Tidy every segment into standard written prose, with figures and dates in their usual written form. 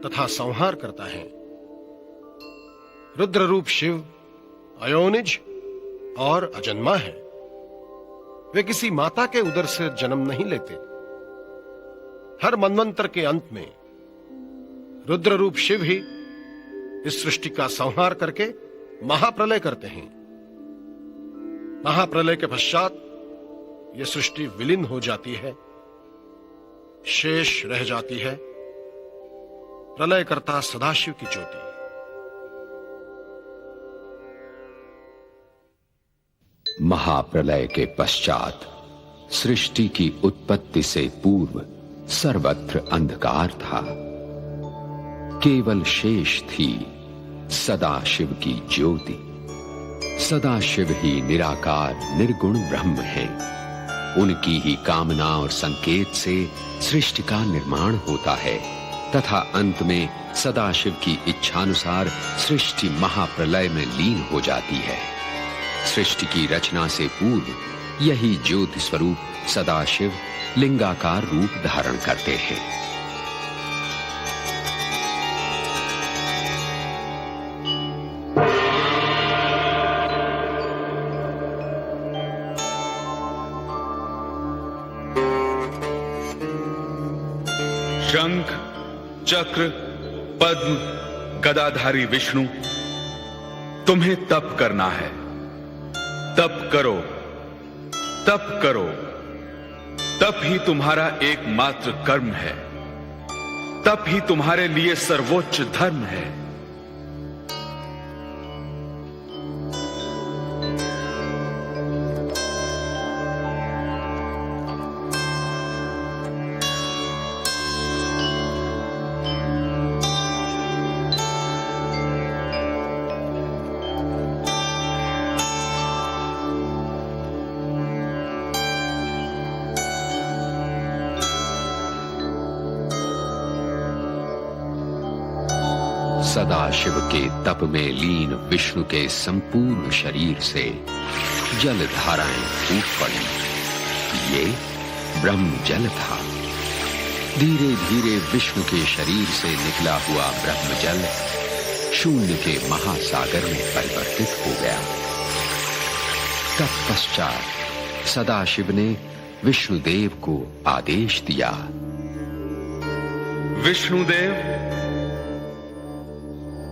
तथा संहार करता है। रुद्र रूप शिव अयोनिज और अजन्मा है। वे किसी माता के उदर से जन्म नहीं लेते। हर मनवंतर के अंत में रुद्र रूप शिव ही इस सृष्टि का संहार करके महाप्रलय करते हैं। महाप्रलय के पश्चात यह सृष्टि विलीन हो जाती है, शेष रह जाती है प्रलयकर्ता सदाशिव की ज्योति। महाप्रलय के पश्चात सृष्टि की उत्पत्ति से पूर्व सर्वत्र अंधकार था। केवल शेष थी सदाशिव की ज्योति। सदाशिव ही निराकार निर्गुण ब्रह्म है। उनकी ही कामना और संकेत से सृष्टि का निर्माण होता है तथा अंत में सदाशिव की इच्छानुसार सृष्टि महाप्रलय में लीन हो जाती है। सृष्टि की रचना से पूर्व यही ज्योति स्वरूप सदाशिव लिंगाकार रूप धारण करते हैं। शंख, चक्र, पद्म, गदाधारी विष्णु, तुम्हें तप करना है। तप करो, तप करो। तप ही तुम्हारा एकमात्र कर्म है। तप ही तुम्हारे लिए सर्वोच्च धर्म है। सदाशिव के तप में लीन विष्णु के संपूर्ण शरीर से जल धाराएं फूट पड़ी। ये ब्रह्म जल था। धीरे धीरे विष्णु के शरीर से निकला हुआ ब्रह्म जल शून्य के महासागर में परिवर्तित हो गया। तत्पश्चात सदाशिव ने विष्णुदेव को आदेश दिया, विष्णुदेव,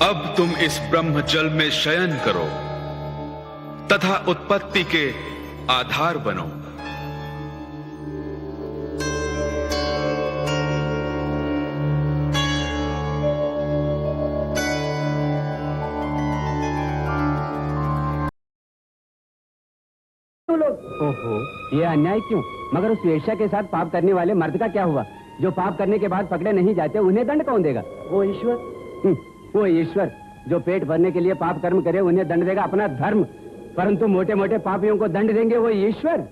अब तुम इस ब्रह्म जल में शयन करो तथा उत्पत्ति के आधार बनो। ओहो, ये अन्याय क्यों? मगर उस वेश्या के साथ पाप करने वाले मर्द का क्या हुआ? जो पाप करने के बाद पकड़े नहीं जाते, उन्हें दंड कौन देगा? वो ईश्वर। वो ईश्वर जो पेट भरने के लिए पाप कर्म करे, उन्हें दंड देगा अपना धर्म। परंतु मोटे मोटे पापियों को दंड देंगे वो ईश्वर।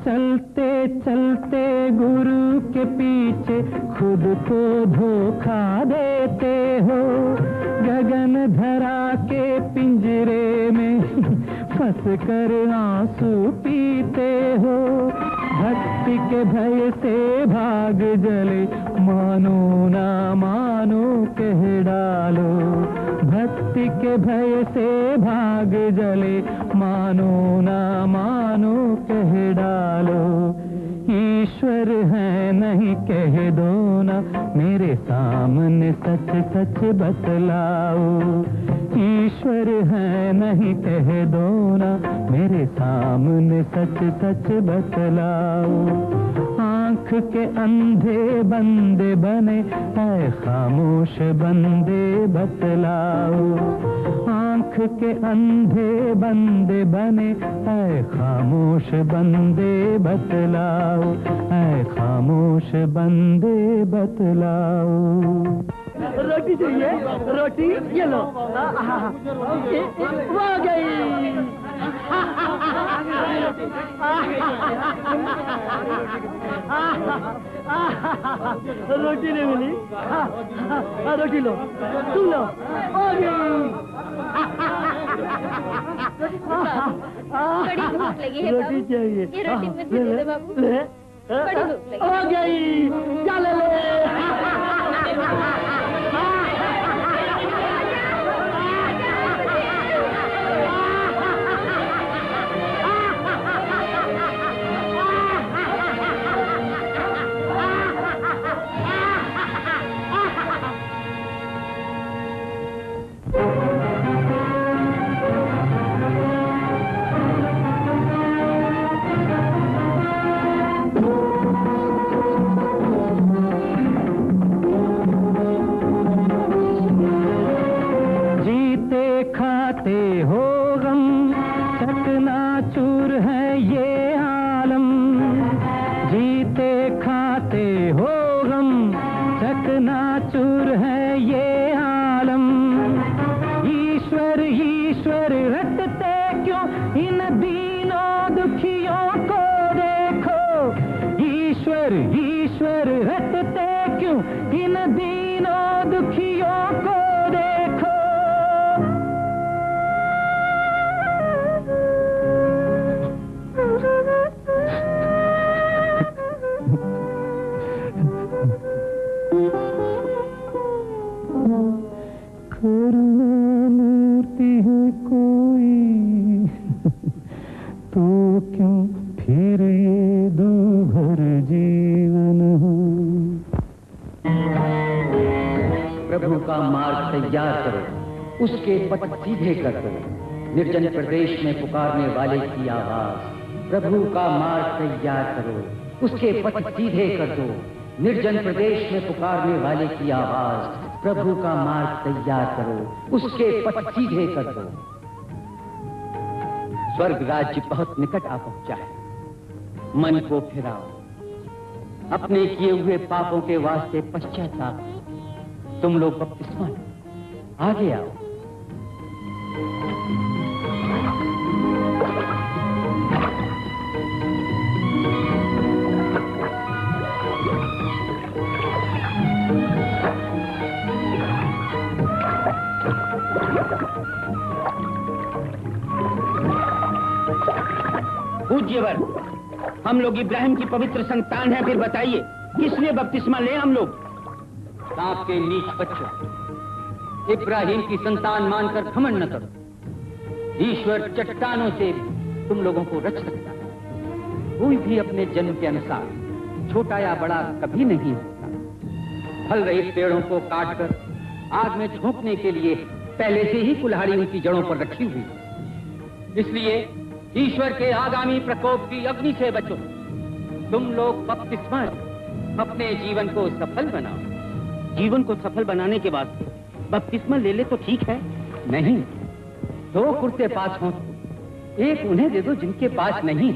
चलते चलते गुरु के पीछे खुद को धोखा देते हो। गगन धरा के पिंजरे में फंस कर आंसू पीते हो। भक्ति के भय से भाग जले, मानो ना मानो कह डालो। भक्ति के भय से भाग जले, मानो ना मानो कह डालो। ईश्वर है नहीं कह दो ना, मेरे सामने सच सच बतलाओ। ईश्वर है नहीं कह दो ना, मेरे सामने सच सच बतलाओ। आंख के अंधे बंदे बने, ऐ खामोश बंदे बतलाओ। आंख के अंधे बंदे बने, ऐ खामोश बंदे बतलाओ। ऐ खामोश बंदे बतलाओ। रोटी चाहिए? रोटी ये लो। वो आ गई। रोटी नहीं मिली। रोटी लो, तुम लो। बड़ी भूख लगी है रोटी चाहिए। ये रोटी मुझे दे दे बाबू। बड़ी भूख लगी। हो गई, चल ले। उसके पथ सीधे कर दो। निर्जन प्रदेश में पुकारने वाले की आवाज, प्रभु का मार्ग तैयार करो, उसके पथ सीधे कर दो। निर्जन प्रदेश में पुकारने वाले की आवाज, प्रभु का मार्ग तैयार करो, उसके पथ सीधे कर दो। स्वर्ग राज्य बहुत निकट आ पहुंचा है। मन को फिराओ, अपने किए हुए पापों के वास्ते पश्चाताप। तुम लोग बपतिस्मा लो, आगे आओ। पूज्यवर, हम लोग इब्राहिम की पवित्र संतान हैं, फिर बताइए किसने बपतिस्मा ले हम लोग? सांप के नीच बच्चों, इब्राहिम की संतान मानकर घमंड न करो। ईश्वर चट्टानों से तुम लोगों को रच सकता है। कोई भी अपने जन्म के अनुसार छोटा या बड़ा कभी नहीं होता। फल रहित पेड़ों को काटकर आग में झोंकने के लिए पहले से ही कुल्हाड़ी उनकी जड़ों पर रखी हुई। इसलिए ईश्वर के आगामी प्रकोप की अग्नि से बचो। तुम लोग बपतिस्मा अपने जीवन को सफल बनाओ। जीवन को सफल बनाने के बाद बपतिस्मा ले ले तो ठीक है। नहीं, दो कुर्ते पास हो, एक उन्हें दे दो जिनके पास नहीं।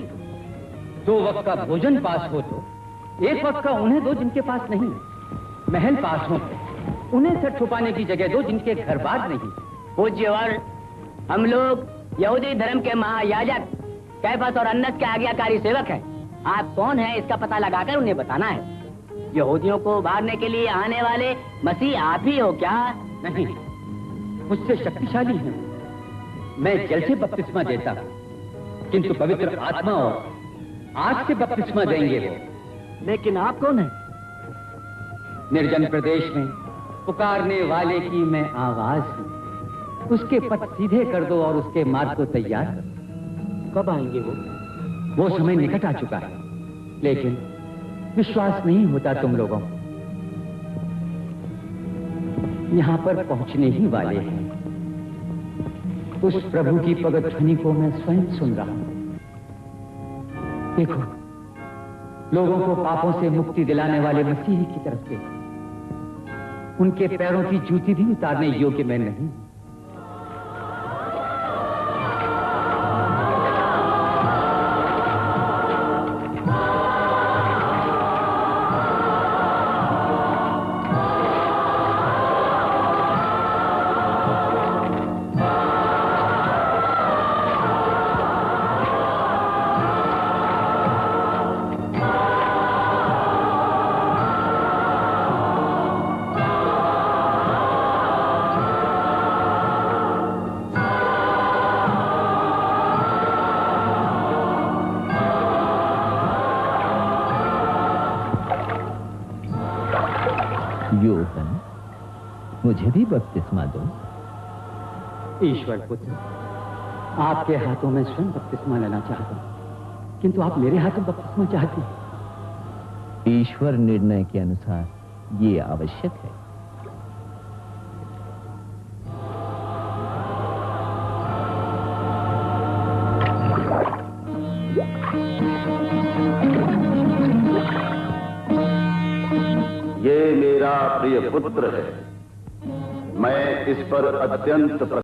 दो वक्त का भोजन पास हो तो एक वक्त का उन्हें दो जिनके पास नहीं। महल पास हो, उन्हें सर छुपाने की जगह दो जिनके घर बार नहीं। पूज्यवर, हम लोग यहूदी धर्म के महायाजक कैफस और अन्नस के आज्ञाकारी सेवक हैं। आप कौन हैं इसका पता लगाकर उन्हें बताना है। यहूदियों को उभारने के लिए आने वाले मसीह आप ही हो क्या? नहीं, मुझसे शक्तिशाली हैं। मैं जल से बपतिस्मा देता हूँ, किंतु पवित्र आत्मा और आग से बपतिस्मा देंगे वो। लेकिन आप कौन हैं? निर्जन प्रदेश में पुकारने वाले की मैं आवाज हूँ। उसके पथ सीधे कर दो और उसके मार्ग को तैयार करो। कब आएंगे वो समय निकट आ चुका है, लेकिन विश्वास नहीं होता तुम लोगों को। यहां पर पहुंचने ही वाले हैं। उस प्रभु की पगत ध्वनि को मैं स्वयं सुन रहा हूं। देखो, लोगों को पापों से मुक्ति दिलाने वाले मसीह की तरफ देखो। उनके पैरों की जूती भी उतारने योग्य मैं नहीं। योहन, मुझे भी बपतिस्मा दो। ईश्वर पुत्र, आपके हाथों में स्वयं बपतिस्मा लेना चाहता हूं, किंतु आप मेरे हाथों बपतिस्मा चाहते हैं। ईश्वर निर्णय के अनुसार ये आवश्यक है। ये मेरा प्रिय पुत्र है, मैं इस पर अत्यंत